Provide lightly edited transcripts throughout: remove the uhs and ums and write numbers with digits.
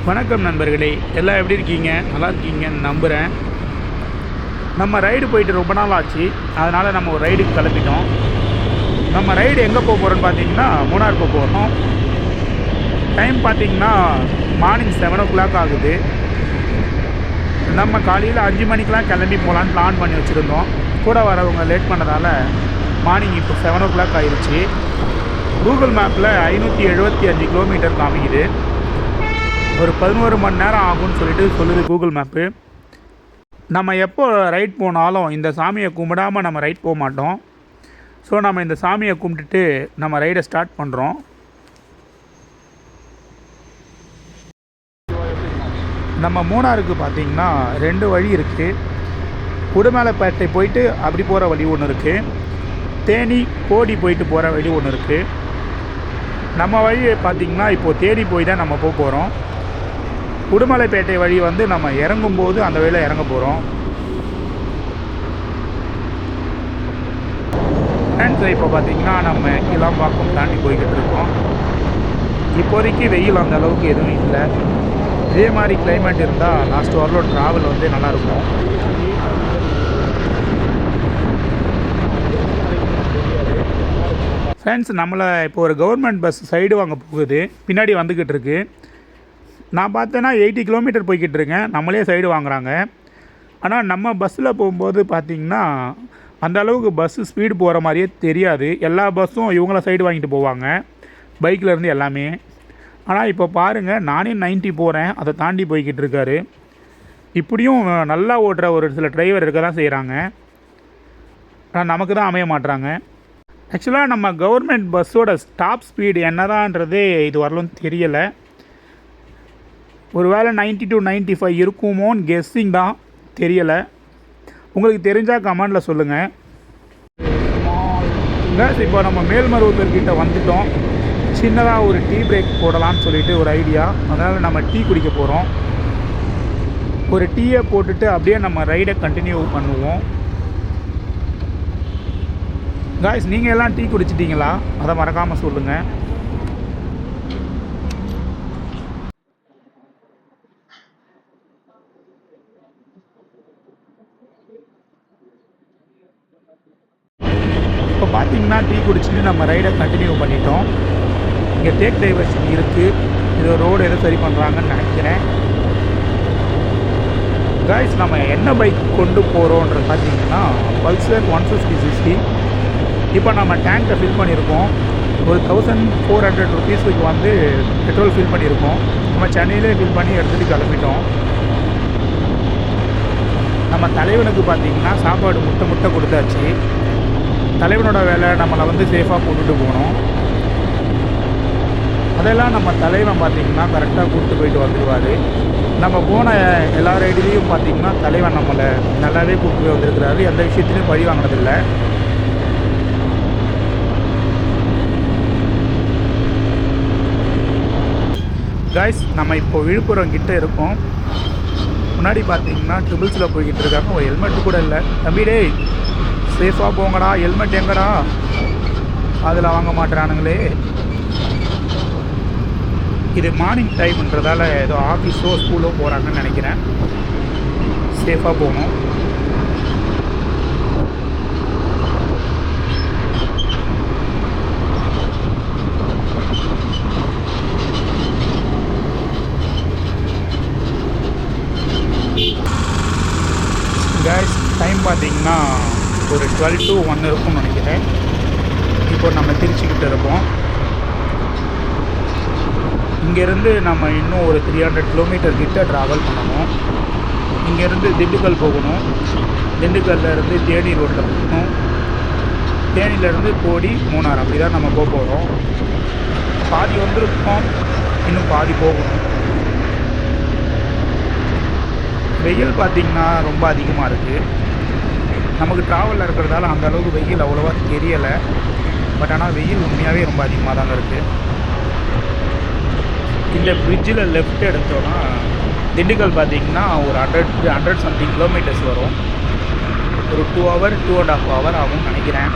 வணக்கம் நண்பர்களே, எல்லாம் எப்படி இருக்கீங்க? நல்லா இருக்கீங்கன்னு நம்புகிறேன். நம்ம ரைடு போயிட்டு ரொம்ப நாள் ஆச்சு. அதனால் நம்ம ஒரு ரைடுக்கு கிளம்பிட்டோம். நம்ம ரைடு எங்கே போக போகிறோன்னு பார்த்தீங்கன்னா மூணார் போக போகிறோம். டைம் பார்த்திங்கன்னா மார்னிங் 7 o'clock ஆகுது. நம்ம காலையில் 5 மணிக்கெலாம் கிளம்பி போகலான்னு பிளான் பண்ணி வச்சுருந்தோம். கூட வரவங்க லேட் பண்ணதால் மார்னிங் இப்போ 7 o'clock ஆயிடுச்சு. கூகுள் மேப்பில் 575 கிலோமீட்டர் காமிக்குது. ஒரு 11 மணி நேரம் ஆகும்னு சொல்லுது கூகுள் மேப்பு. நம்ம எப்போ ரைட் போனாலும் இந்த சாமியை கும்பிடாமல் நம்ம ரைட் போக மாட்டோம். ஸோ நம்ம இந்த சாமியை கும்பிட்டுட்டு நம்ம ரைடை ஸ்டார்ட் பண்ணுறோம். நம்ம மூணாருக்கு பார்த்திங்கன்னா 2 வழி இருக்குது. உடுமலைப்பேட்டை போயிட்டு அப்படி போகிற வழி ஒன்று இருக்குது. தேனி போடி போயிட்டு போகிற வழி ஒன்று இருக்குது. நம்ம வழி பார்த்திங்கன்னா இப்போது தேனி போய் தான் நம்ம போக போகிறோம். உடுமலைப்பேட்டை வழி வந்து நம்ம இறங்கும்போது அந்த வழியில் இறங்க போகிறோம். ஃப்ரெண்ட்ஸ், இப்போ பார்த்திங்கன்னா நம்ம கிளாம்பாக்கம் தாண்டி போய்கிட்டு இருக்கோம். இப்போதைக்கு வெயில் அந்த அளவுக்கு எதுவும் இல்லை. இதே மாதிரி கிளைமேட் இருந்தால் லாஸ்ட் வாரில் ட்ராவல் வந்து நல்லாயிருக்கும். ஃப்ரெண்ட்ஸ், நம்மளை இப்போ ஒரு கவர்மெண்ட் பஸ் சைடு வாங்க போகுது. பின்னாடி வந்துக்கிட்டு இருக்கு. நான் பார்த்தேன்னா 80 கிலோமீட்டர் போய்கிட்டு இருக்கேன். நம்மளே சைடு வாங்குகிறாங்க. ஆனால் நம்ம பஸ்ஸில் போகும்போது பார்த்திங்கன்னா அந்த அளவுக்கு பஸ்ஸு ஸ்பீடு போகிற மாதிரியே தெரியாது. எல்லா பஸ்ஸும் இவங்கள சைடு வாங்கிட்டு போவாங்க, பைக்கில் இருந்து எல்லாமே. ஆனால் இப்போ பாருங்கள், நானே 90 போகிறேன், அதை தாண்டி போய்கிட்டு இருக்காரு. இப்படியும் நல்லா ஓட்டுற ஒரு சில டிரைவர் இருக்க தான் செய்கிறாங்க. ஆனால் நமக்கு தான் அமைய மாட்டுறாங்க. ஆக்சுவலாக நம்ம கவர்மெண்ட் பஸ்ஸோட டாப் ஸ்பீடு என்னதான்றதே இது வரலும் தெரியலை. ஒரு வேளை 90 to 95 இருக்குமோன்னு கெஸ்ஸிங் தான், தெரியலை. உங்களுக்கு தெரிஞ்சால் கமெண்டில் சொல்லுங்கள். இப்போ நம்ம மேல்மருவத்தூர்கிட்ட வந்துட்டோம். சின்னதாக ஒரு டீ பிரேக் போடலான்னு சொல்லிட்டு ஒரு ஐடியா. அதனால் நம்ம டீ குடிக்க போகிறோம். ஒரு டீயை போட்டுட்டு அப்படியே நம்ம ரைடை கண்டினியூ பண்ணுவோம். காய்ஸ், நீங்கள் எல்லாம் டீ குடிச்சிட்டிங்களா? அதை மறக்காமல் சொல்லுங்கள். இப்போ பார்த்திங்கன்னா டீ குடிச்சிட்டு நம்ம ரைடை கண்டினியூ பண்ணிட்டோம். இங்கே டேக் டைவர்ஷன் இருக்குது. இது ரோடு எதுவும் சரி பண்ணுறாங்கன்னு நினைக்கிறேன். காய்ஸ், நம்ம என்ன பைக் கொண்டு போகிறோன்றது பார்த்திங்கன்னா பல்சர் 150cc. இப்போ நம்ம டேங்கை ஃபில் பண்ணியிருக்கோம். ஒரு 1400 rupees வந்து பெட்ரோல் ஃபில் பண்ணியிருக்கோம். நம்ம சென்னையிலே ஃபில் பண்ணி எடுத்துகிட்டு கிளம்பிட்டோம். நம்ம தலைவனுக்கு பார்த்திங்கன்னா சாப்பாடு முட்டை கொடுத்தாச்சு. தலைவனோட வேலை நம்மளை வந்து சேஃபாக கொண்டுட்டு போகணும். அதெல்லாம் நம்ம தலைவன் பார்த்திங்கன்னா கரெக்டாக கூப்பிட்டு போயிட்டு வந்துடுவார். நம்ம போன எல்லா ரைடுலேயும் பார்த்திங்கன்னா தலைவன் நம்மளை நல்லாவே கூப்பிட்டு போய் வந்திருக்கிறாரு. எந்த விஷயத்துலையும் பழி வாங்கினதில்லை. காய்ஸ், நம்ம இப்போ விழுப்புரம் கிட்டே இருக்கோம். முன்னாடி பார்த்திங்கன்னா ட்ரிபிள்ஸில் போய்கிட்டு இருக்காங்க. ஒரு ஹெல்மெட்டு கூட இல்லை. தம்பி டேய், சேஃபாக போங்கடா, ஹெல்மெட் எங்கடா? அதில் வாங்க மாட்டுறானுங்களே. இது மார்னிங் டைம்ன்றதால ஏதோ ஆஃபீஸோ ஸ்கூலோ போகிறாங்கன்னு நினைக்கிறேன். சேஃபாக போகணும். காய்ஸ், டைம் பார்த்திங்கன்னா ஒரு 12 to 1 இருக்கும்னு நினைக்கிறேன். இப்போ நம்ம திருச்சிக்கிட்ட இருக்கோம். இங்கேருந்து நம்ம இன்னும் ஒரு 300 கிலோமீட்டர் கிட்ட ட்ராவல் பண்ணணும். இங்கேருந்து திண்டுக்கல் போகணும். திண்டுக்கல்லேருந்து தேனி ரோட்டில் போகணும். தேனியிலேருந்து போடி மூணார், அப்படி தான் நம்ம போக போகிறோம். பாதி வந்துருக்கோம், இன்னும் பாதி போகணும். வெயில் பார்த்திங்கன்னா ரொம்ப அதிகமாக இருக்குது. நமக்கு ட்ராவலில் இருக்கிறதால அந்த அளவுக்கு வெயில் அவ்வளோவா தெரியலை. பட் ஆனால் வெயில் உண்மையாகவே ரொம்ப அதிகமாக தாங்க இருக்குது. இந்த பிரிட்ஜில் லெஃப்ட் எடுத்தோன்னா திண்டுக்கல் பார்த்திங்கன்னா ஒரு 100 something kilometers வரும். ஒரு 2 hour 2.5 hour ஆகும்னு நினைக்கிறேன்.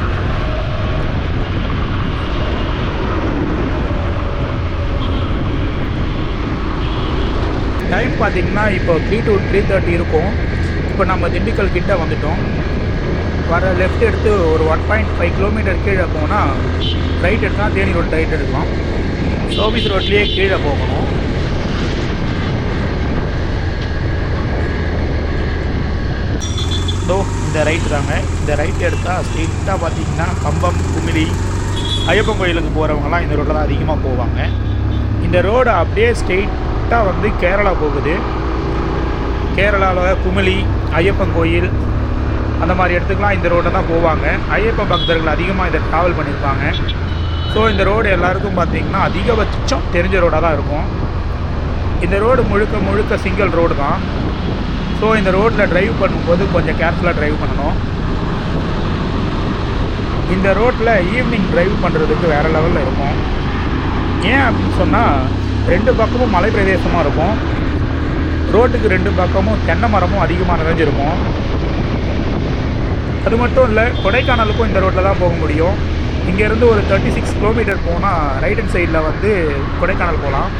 டைம் பார்த்திங்கன்னா இப்போ 3 to 3:30 இருக்கும். இப்போ நம்ம திண்டுக்கல் கிட்ட வந்துட்டோம். வர லெஃப்ட் எடுத்து ஒரு 1.5 கிலோமீட்டர் கீழே போனால் ரைட் எடுத்தால் தேனி ரோட் ரைட் எடுக்கலாம். சர்வீஸ் ரோட்லேயே கீழே போகணும். இந்த ரைட்டு தாங்க. இந்த ரைட் எடுத்தால் ஸ்ட்ரெயிட்டாக பார்த்தீங்கன்னா கம்பம், குமிளி, ஐயப்பன் கோயிலுக்கு போகிறவங்கலாம் இந்த ரோட்டில் தான் அதிகமாக போவாங்க. இந்த ரோடு அப்படியே ஸ்ட்ரெயிட்டாக வந்து கேரளா போகுது. கேரளாவில் குமிளி, ஐயப்பன் கோயில் அந்த மாதிரி இடத்துக்குலாம் இந்த ரோட்டை தான் போவாங்க. ஐயப்ப பக்தர்கள் அதிகமாக இதை ட்ராவல் பண்ணியிருப்பாங்க. ஸோ இந்த ரோடு எல்லாருக்கும் பார்த்திங்கன்னா அதிகபட்சம் தெரிஞ்ச ரோடாக தான் இருக்கும். இந்த ரோடு முழுக்க முழுக்க சிங்கிள் ரோடு தான். ஸோ இந்த ரோட்டில் ட்ரைவ் பண்ணும்போது கொஞ்சம் கேர்ஃபுல்லாக ட்ரைவ் பண்ணணும். இந்த ரோட்டில் ஈவினிங் ட்ரைவ் பண்ணுறதுக்கு வேறு லெவலில் இருக்கும். ஏன் அப்படின்னு சொன்னால் 2 பக்கமும் மலை பிரதேசமாக இருக்கும். ரோட்டுக்கு 2 பக்கமும் தென்னை மரமும் அதிகமாக நிறைஞ்சிருக்கும். அது மட்டும் இல்லை, கொடைக்கானலுக்கும் இந்த ரோட்டில் தான் போக முடியும். இங்கேருந்து ஒரு 36 கிலோமீட்டர் போனால் ரைட் ஹேண்ட் சைடில் வந்து கொடைக்கானல் போகலாம்.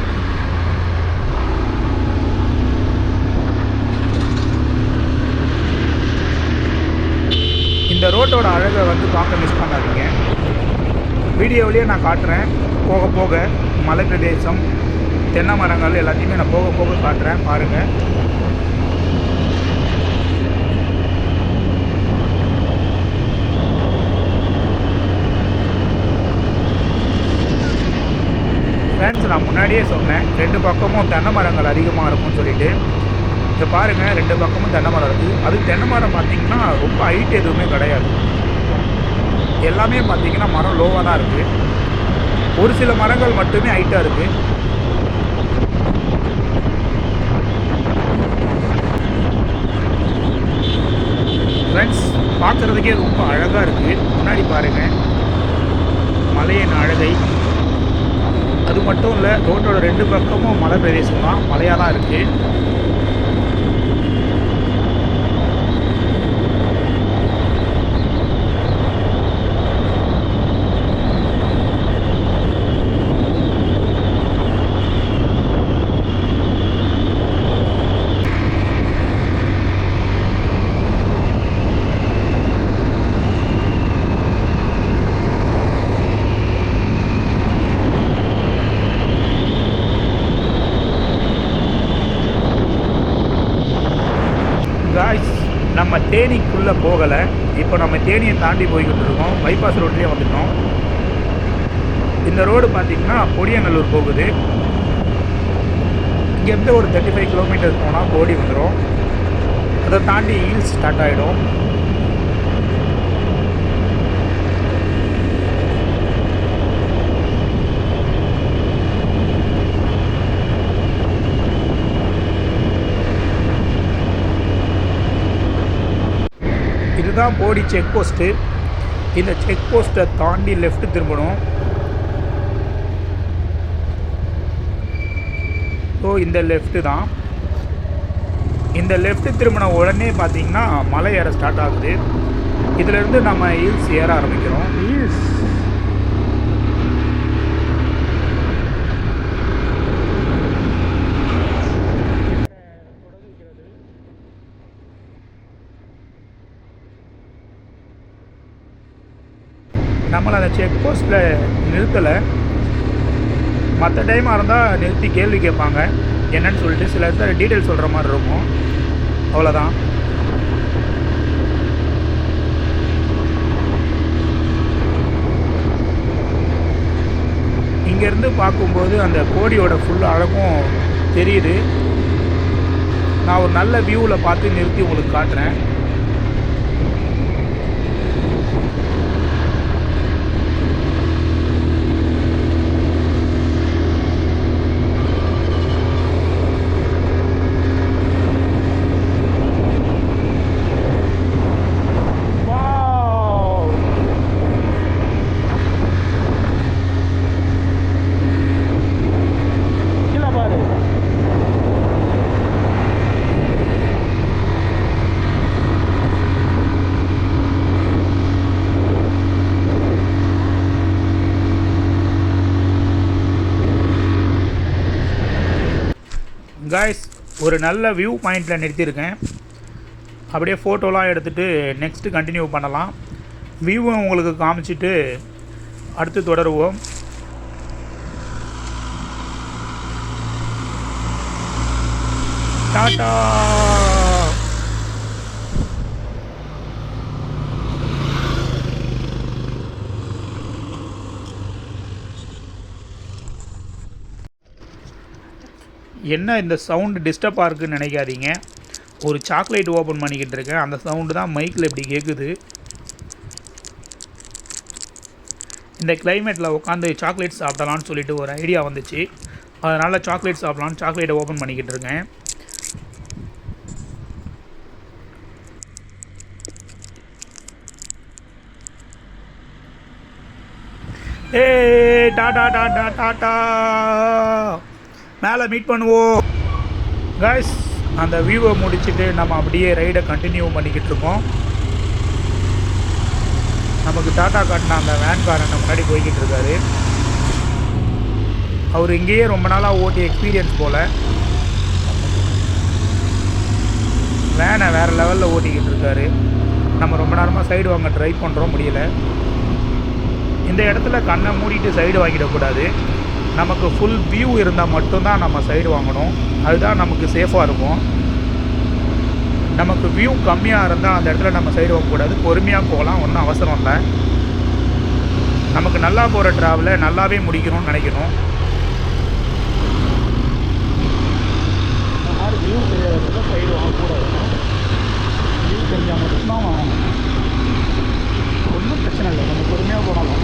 இந்த ரோட்டோட அழகை வந்து பார்க்க மிஸ் பண்ணாதீங்க. வீடியோவிலேயே நான் காட்டுறேன். போக போக மலை பிரதேசம், தென்னை மரங்கள் எல்லாத்தையுமே நான் போக போக காட்டுறேன், பாருங்கள். ஃப்ரெண்ட்ஸ், நான் முன்னாடியே சொன்னேன் 2 பக்கமும் தென்னை மரங்கள் அதிகமாக இருக்கும்னு சொல்லிட்டு. இதை பாருங்கள், 2 பக்கமும் தென்னை மரம் இருக்குது. அது தென்னை மரம் பார்த்திங்கன்னா ரொம்ப ஹைட் எதுவுமே கிடையாது. எல்லாமே பார்த்திங்கன்னா மரம் லோவாக தான் இருக்குது. ஒரு சில மரங்கள் மட்டுமே ஹைட்டாக இருக்குது. ஃப்ரெண்ட்ஸ், பார்க்குறதுக்கே ரொம்ப அழகாக இருக்குது. முன்னாடி பாருங்கள் மலையின் அழகை. அது மட்டும் இல்லை, ரோட்டோட 2 பக்கமும் மலை பிரதேசம் தான், மலையாக தான் இருக்குது. நம்ம தேனிக்குள்ளே போகலை. இப்போ நம்ம தேனியை தாண்டி போய்கிட்டு இருக்கோம். பைபாஸ் ரோட்லேயே வந்துட்டோம். இந்த ரோடு பார்த்திங்கன்னா பொடியநல்லூர் போகுது. இங்கேருந்து ஒரு 35 கிலோமீட்டர் போனால் போடி வந்துடும். அதை தாண்டி ஹில்ஸ் ஸ்டார்ட் ஆகிடும். இதுதான் போடி செக் போஸ்ட்டு. இந்த செக் போஸ்ட்டை தாண்டி லெஃப்ட் திரும்பணும். ஸோ இந்த லெஃப்ட்டு தான். இந்த லெஃப்ட்டு திரும்பின உடனே பார்த்திங்கன்னா மலை ஏற ஸ்டார்ட் ஆகுது. இதிலேருந்து நம்ம ஹில்ஸ் ஏற ஆரம்பிக்கிறோம். ஹில்ஸ் நம்மளை அந்த செக் போஸ்ட்டில் நிறுத்தலை. மற்ற டைமாக இருந்தால் நிறுத்தி கேள்வி கேட்பாங்க என்னன்னு சொல்லிட்டு. சில இடத்துல டீட்டெயில் சொல்கிற மாதிரி இருக்கும். அவ்வளோதான். இங்கேருந்து பார்க்கும்போது அந்த கோடியோட ஃபுல் அழகும் தெரியுது. நான் ஒரு நல்ல வியூவில் பார்த்து நிறுத்தி உங்களுக்கு காட்டுறேன். காய்ஸ், ஒரு நல்ல வியூ பாயிண்டில் நிறுத்தியிருக்கேன். அப்படியே ஃபோட்டோலாம் எடுத்துகிட்டு நெக்ஸ்ட்டு கண்டினியூ பண்ணலாம். வியூவை உங்களுக்கு காமிச்சிட்டு அடுத்து தொடருவோம். டாடா. என்ன இந்த சவுண்டு டிஸ்டர்பாக இருக்குதுன்னு நினைக்காதீங்க. ஒரு சாக்லேட் ஓப்பன் பண்ணிக்கிட்டு இருக்கேன். அந்த சவுண்டு தான் மைக்கில் இப்படி கேட்குது. இந்த கிளைமேட்டில் உட்காந்து சாக்லேட் சாப்பிடலான்னு சொல்லிட்டு ஒரு ஐடியா வந்துச்சு. அதனால் சாக்லேட் சாப்பிட்லான்னு சாக்லேட்டை ஓப்பன் பண்ணிக்கிட்டு இருக்கேன். ஏ டாடா டாடா டாடா, மேலே மீட் பண்ணுவோம் கைஸ். அந்த வியூவை முடிச்சுட்டு நம்ம அப்படியே ரைடை கண்டினியூ பண்ணிக்கிட்டு இருக்கோம். நமக்கு டாட்டா காட்டின அந்த வேன்காரன் முன்னாடி போய்கிட்டு இருக்காரு. அவர் இங்கேயே ரொம்ப நாளாக ஓட்டி எக்ஸ்பீரியன்ஸ் போல் வேனை வேறு லெவலில் ஓட்டிக்கிட்டு இருக்காரு. நம்ம ரொம்ப நேரமாக சைடு வாங்க ட்ரை பண்ணுறோம், முடியலை. இந்த இடத்துல கண்ணை மூடிட்டு சைடு வாங்கிடக்கூடாது. நமக்கு ஃபுல் வியூ இருந்தால் மட்டும்தான் நம்ம சைடு வாங்கணும். அதுதான் நமக்கு சேஃபாக இருக்கும். நமக்கு வியூ கம்மியாக இருந்தால் அந்த இடத்துல நம்ம சைடு வாங்கக்கூடாது. பொறுமையாக போகலாம், ஒன்றும் அவசரம் இல்லை. நமக்கு நல்லா போகிற ட்ராவலை நல்லாவே முடிக்கணும்னு நினைக்கணும். இந்த மாதிரி வியூ தெரியாத சைடு வாங்கக்கூடாது. வியூ தெரிஞ்சால் மட்டும்தான் வாங்கணும். ஒன்றும் பிரச்சனை இல்லை, நம்ம பொறுமையாக போகலாம்.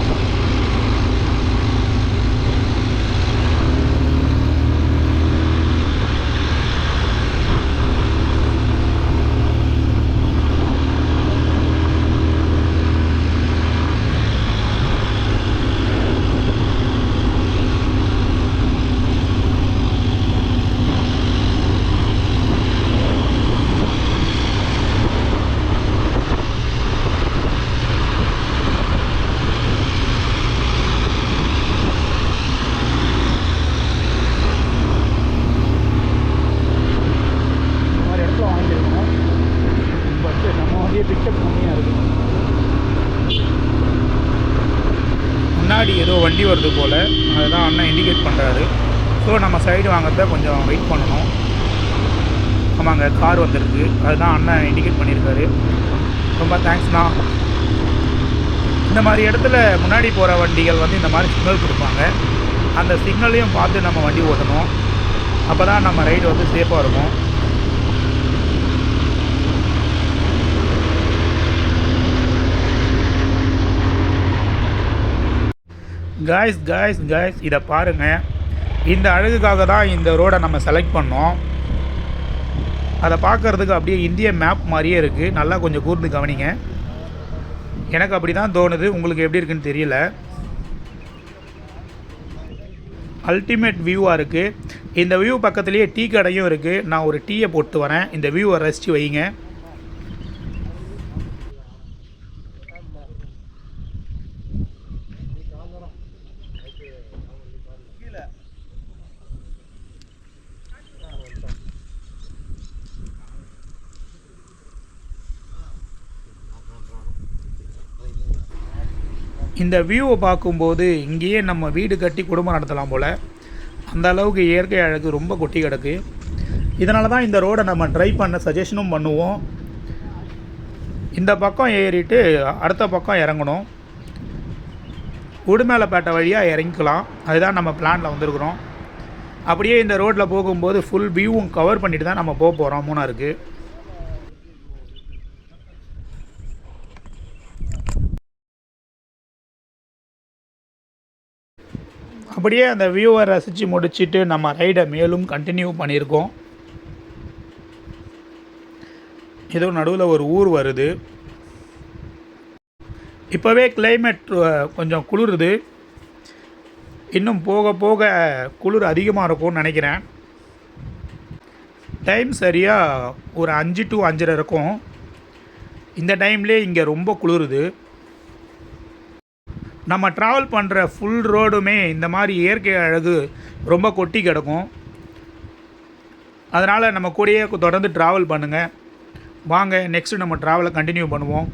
முன்னாடி ஏதோ வண்டி வருது போல், அதுதான் அண்ணன் இண்டிகேட் பண்ணுறாரு. ஸோ நம்ம சைடு வாங்கிறத கொஞ்சம் வெயிட் பண்ணணும். ஆமாங்க, கார் வந்துருக்கு, அதுதான் அண்ணன் இண்டிகேட் பண்ணியிருக்காரு. ரொம்ப தேங்க்ஸ்ண்ணா. இந்த மாதிரி இடத்துல முன்னாடி போகிற வண்டிகள் வந்து இந்த மாதிரி சிக்னல் கொடுப்பாங்க. அந்த சிக்னலையும் பார்த்து நம்ம வண்டி ஓட்டணும். அப்போ தான் நம்ம ரைடு வந்து சேஃபாக இருக்கும். காய்ஸ் இதை பாருங்கள். இந்த அழகுக்காக தான் இந்த ரோடை நம்ம செலக்ட் பண்ணோம். அதை பார்க்குறதுக்கு அப்படியே இந்திய மேப் மாதிரியே இருக்குது. நல்லா கொஞ்சம் கூர்ந்து கவனிங்க. எனக்கு அப்படி தான் தோணுது, உங்களுக்கு எப்படி இருக்குன்னு தெரியல. அல்டிமேட் வியூவாக இருக்குது. இந்த வியூ பக்கத்துலேயே டீ கடையும் இருக்குது. நான் ஒரு டீயை போட்டு வரேன். இந்த வியூவை ரசித்து வைங்க. இந்த வியூவை பார்க்கும்போது இங்கேயே நம்ம வீடு கட்டி குடும்பம் நடத்தலாம் போல். அந்த அளவுக்கு இயற்கை அழகு ரொம்ப கொட்டி கிடக்கு. இதனால தான் இந்த ரோடை நம்ம ட்ரை பண்ண சஜஷனும் பண்ணுவோம். இந்த பக்கம் ஏறிட்டு அடுத்த பக்கம் இறங்கணும். உடுமலைப்பேட்டை வழியாக இறங்கிக்கலாம். அதுதான் நம்ம பிளானில் வந்திருக்கிறோம். அப்படியே இந்த ரோட்டில் போகும்போது ஃபுல் வியூவும் கவர் பண்ணிட்டு தான் நம்ம போக போகிறோம் மூணாருக்கு. அப்படியே அந்த வியூவை ரசித்து முடிச்சுட்டு நம்ம ரைடை மேலும் கண்டினியூ பண்ணியிருக்கோம். ஏதோ நடுவில் ஒரு ஊர் வருது. இப்போவே கிளைமேட் கொஞ்சம் குளிருது. இன்னும் போக போக குளிர் அதிகமாக இருக்கும்னு நினைக்கிறேன். டைம் சரியாக ஒரு 5 to 5:30 இருக்கும். இந்த டைம்லேயே இங்கே ரொம்ப குளிருது. நம்ம ட்ராவல் பண்ணுற ஃபுல் ரோடுமே இந்த மாதிரி இயற்கை அழகு ரொம்ப கொட்டி கிடக்கும். அதனால் நம்ம கூடயே தொடர்ந்து ட்ராவல் பண்ணுங்கள். வாங்க நெக்ஸ்ட்டு நம்ம ட்ராவலை கண்டினியூ பண்ணுவோம்.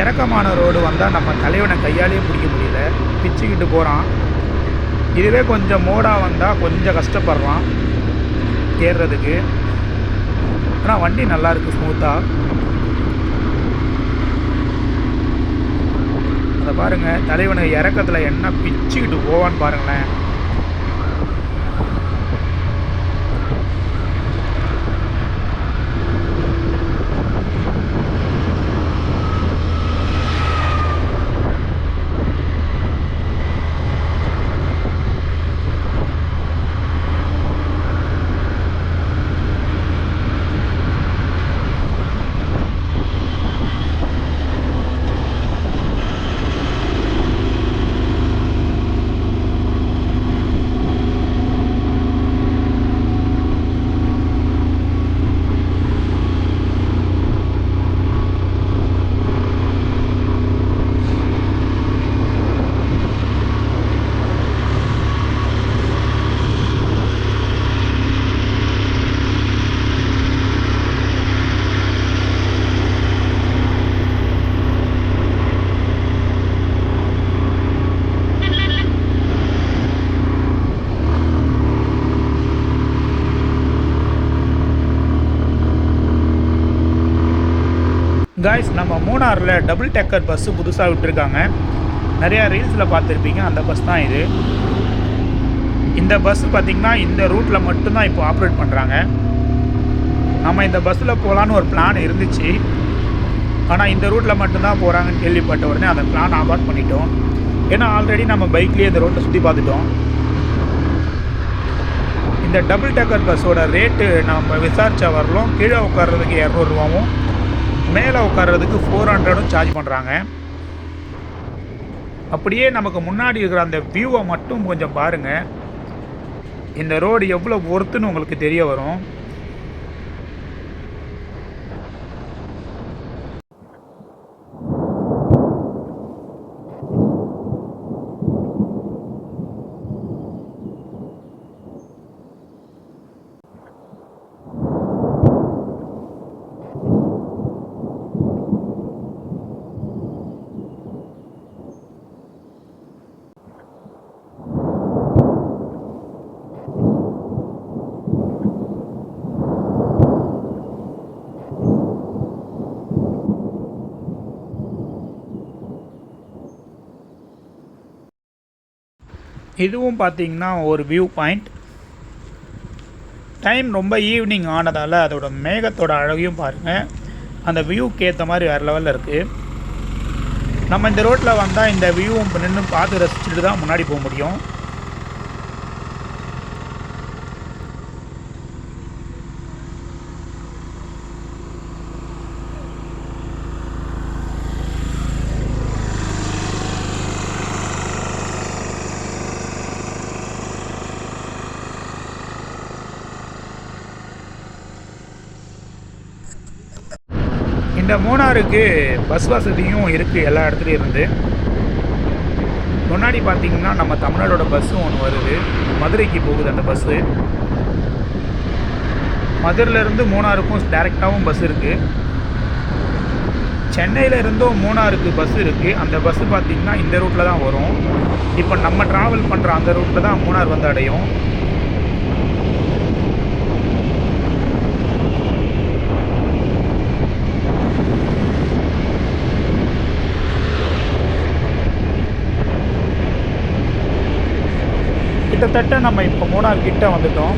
இறக்கமான ரோடு வந்தால் நம்ம தலைவனை கையாலேயே பிடிக்க முடியல, பிச்சுக்கிட்டு போகிறான். இதுவே கொஞ்சம் மோடாக வந்தால் கொஞ்சம் கஷ்டப்படுறான் ஏறுறதுக்கு. ஆனால் வண்டி நல்லாயிருக்கு, ஸ்மூத்தாக. அதை பாருங்கள், தலைவனை இறக்கத்தில் என்ன பிச்சுக்கிட்டு போவான்னு பாருங்களேன். காய்ஸ், நம்ம மூணாரில் டபுள் டெக்கர் பஸ்ஸு புதுசாக விட்டுருக்காங்க. நிறையா ரீல்ஸில் பார்த்துருப்பீங்க, அந்த பஸ் தான் இது. இந்த பஸ் பார்த்திங்கன்னா இந்த ரூட்டில் மட்டும்தான் இப்போ ஆப்ரேட் பண்ணுறாங்க. நம்ம இந்த பஸ்ஸில் போகலான்னு ஒரு பிளான் இருந்துச்சு. ஆனால் இந்த ரூட்டில் மட்டும்தான் போகிறாங்கன்னு கேள்விப்பட்ட உடனே அந்த பிளான் அபார்ட் பண்ணிட்டோம். ஏன்னா ஆல்ரெடி நம்ம பைக்லேயே இந்த ரோட்டை சுற்றி பார்த்துட்டோம். இந்த டபுள் டெக்கர் பஸ்ஸோட ரேட்டு நம்ம விசாரித்தா வரலும், கீழே உட்கார்றதுக்கு 200 ரூபாவும், மேலே உட்கார்றதுக்கு 400 சார்ஜ் பண்ணுறாங்க. அப்படியே நமக்கு முன்னாடி இருக்கிற அந்த வியூவை மட்டும் கொஞ்சம் பாருங்கள். இந்த ரோடு எவ்வளோ ஒர்த்துன்னு உங்களுக்கு தெரிய வரும். இதுவும் பார்த்திங்கன்னா ஒரு வியூ பாயிண்ட். டைம் ரொம்ப ஈவினிங் ஆனதால் அதோட மேகத்தோட அழகையும் பாருங்கள். அந்த வியூக்கு ஏற்ற மாதிரி வேறு லெவலில் இருக்குது. நம்ம இந்த ரோட்டில் வந்தால் இந்த வியூவும் நின்று பார்த்து ரசிச்சுட்டு தான் முன்னாடி போக முடியும். இந்த மூணாருக்கு பஸ் வசதியும் இருக்குது எல்லா இடத்துலையும் இருந்து. முன்னாடி பார்த்திங்கன்னா நம்ம தமிழ்நாடோட பஸ்ஸும் ஒன்று வருது, மதுரைக்கு போகுது அந்த பஸ்ஸு. மதுரையிலேருந்து மூணாருக்கும் டேரெக்டாகவும் பஸ் இருக்குது. சென்னையில் இருந்தும் மூணாருக்கு பஸ் இருக்குது. அந்த பஸ்ஸு பார்த்திங்கன்னா இந்த ரூட்டில் தான் வரும். இப்போ நம்ம ட்ராவல் பண்ணுற அந்த ரூட்டில் தான் மூணார் வந்து அடையும். கிட்டத்தட்ட நம்ம இப்போ மூணார் கிட்ட வந்துட்டோம்.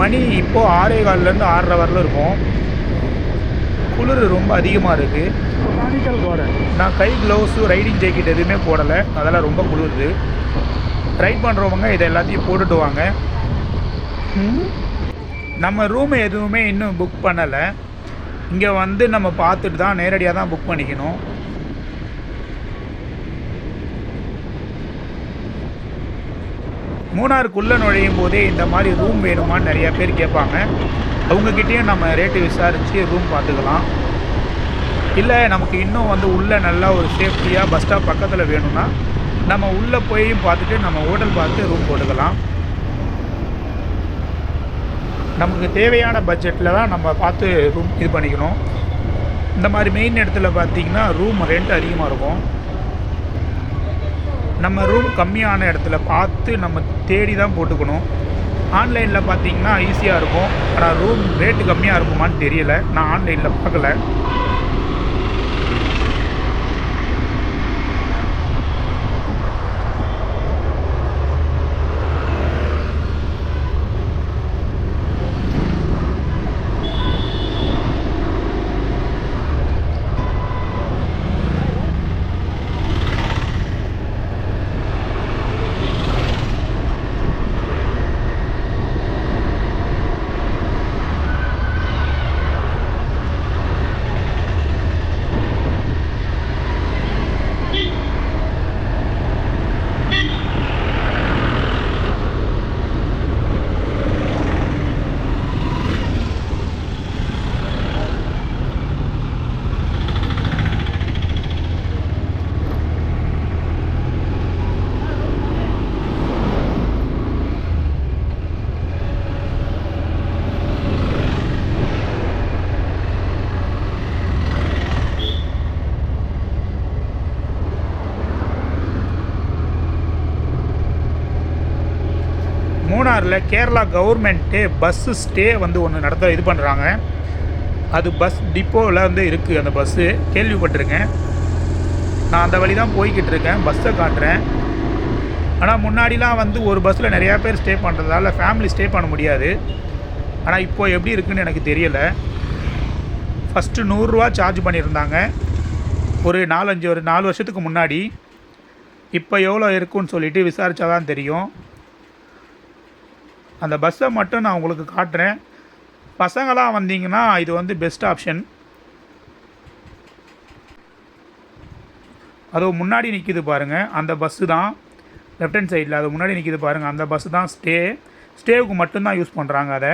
மணி இப்போது 6:15லேருந்து 6:30 வரல இருக்கும். குளிர் ரொம்ப அதிகமாக இருக்குது. நான் கை க்ளவுஸு ரைடிங் ஜாக்கெட் எதுவுமே போடலை, அதெல்லாம் ரொம்ப குளிருது. ரைட் பண்ணுறவங்க இதை எல்லாத்தையும் போட்டுட்டு வாங்க. நம்ம ரூம் எதுவுமே இன்னும் புக் பண்ணலை. இங்கே வந்து நம்ம பார்த்துட்டு தான் நேரடியாக தான் புக் பண்ணிக்கணும். மூணாருக்குள்ளே நுழையும் போதே இந்த மாதிரி ரூம் வேணுமான்னு நிறையா பேர் கேட்பாங்க. அவங்கக்கிட்டேயும் நம்ம ரேட்டு விசாரித்து ரூம் பார்த்துக்கலாம். இல்லை நமக்கு இன்னும் வந்து உள்ளே நல்லா ஒரு சேஃப்டியாக பஸ் ஸ்டாப் பக்கத்தில் வேணும்னா நம்ம உள்ளே போயும் பார்த்துட்டு நம்ம ஹோட்டல் பார்த்து ரூம் போட்டுக்கலாம். நமக்கு தேவையான பட்ஜெட்டில் தான் நம்ம பார்த்து ரூம் இது பண்ணிக்கணும். இந்த மாதிரி மெயின் இடத்துல பார்த்திங்கன்னா ரூம் ரெண்ட் அதிகமாக இருக்கும். நம்ம ரூம் கம்மியான இடத்துல பார்த்து நம்ம தேடி தான் போட்டுக்கணும். ஆன்லைனில் பார்த்திங்கன்னா ஈஸியாக இருக்கும். ஆனால் ரூம் ரேட்டு கம்மியாக இருக்குமான்னு தெரியலை, நான் ஆன்லைனில் பார்க்கல. மூணாரில் கேரளா கவர்மெண்ட்டு பஸ்ஸு ஸ்டே வந்து ஒன்று நடத்த இது பண்ணுறாங்க. அது பஸ் டிப்போவில் வந்து இருக்குது. அந்த பஸ்ஸு கேள்விப்பட்டிருக்கேன். நான் அந்த வழி தான் போய்கிட்டு இருக்கேன். பஸ்ஸை காட்டுறேன். ஆனால் முன்னாடிலாம் வந்து ஒரு பஸ்ஸில் நிறையா பேர் ஸ்டே பண்ணுறதால ஃபேமிலி ஸ்டே பண்ண முடியாது. ஆனால் இப்போது எப்படி இருக்குதுன்னு எனக்கு தெரியலை. ஃபஸ்ட்டு 100 ரூபா சார்ஜ் பண்ணியிருந்தாங்க ஒரு 4 வருஷத்துக்கு முன்னாடி. இப்போ எவ்வளோ இருக்குன்னு சொல்லிட்டு விசாரித்தா தான் தெரியும். அந்த பஸ்ஸை மட்டும் நான் உங்களுக்கு காட்டுறேன். பசங்களாம் வந்தீங்கன்னா இது வந்து பெஸ்ட் ஆப்ஷன். அது முன்னாடி நிற்கிது பாருங்கள், அந்த பஸ்ஸு தான் லெஃப்ட் ஹேண்ட் சைடில். அது முன்னாடி நிற்கிது பாருங்கள், அந்த பஸ்ஸு தான் ஸ்டேவுக்கு மட்டும்தான் யூஸ் பண்ணுறாங்க. அதை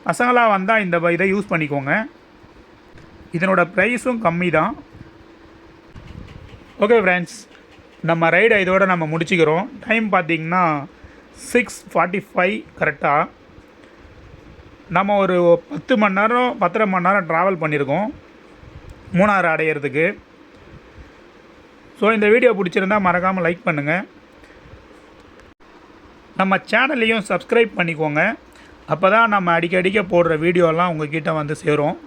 பசங்களாக வந்தால் இந்த இதை யூஸ் பண்ணிக்கோங்க. இதனோட ப்ரைஸும் கம்மி தான். ஓகே ஃப்ரெண்ட்ஸ், நம்ம ரைடை இதோடு நம்ம முடிச்சுக்கிறோம். டைம் பார்த்திங்கன்னா 6:45 கரெக்டாக. நம்ம ஒரு 10 மணி நேரம் 10.5 மணி நேரம் ட்ராவல் பண்ணியிருக்கோம் மூணாறு அடையிறதுக்கு. ஸோ இந்த வீடியோ பிடிச்சிருந்தால் மறக்காமல் லைக் பண்ணுங்கள். நம்ம சேனல்லையும் சப்ஸ்கிரைப் பண்ணிக்கோங்க. அப்போ தான் நம்ம அடிக்கடிக்க போடுற வீடியோலாம் உங்கள் கிட்டே வந்து சேரும்.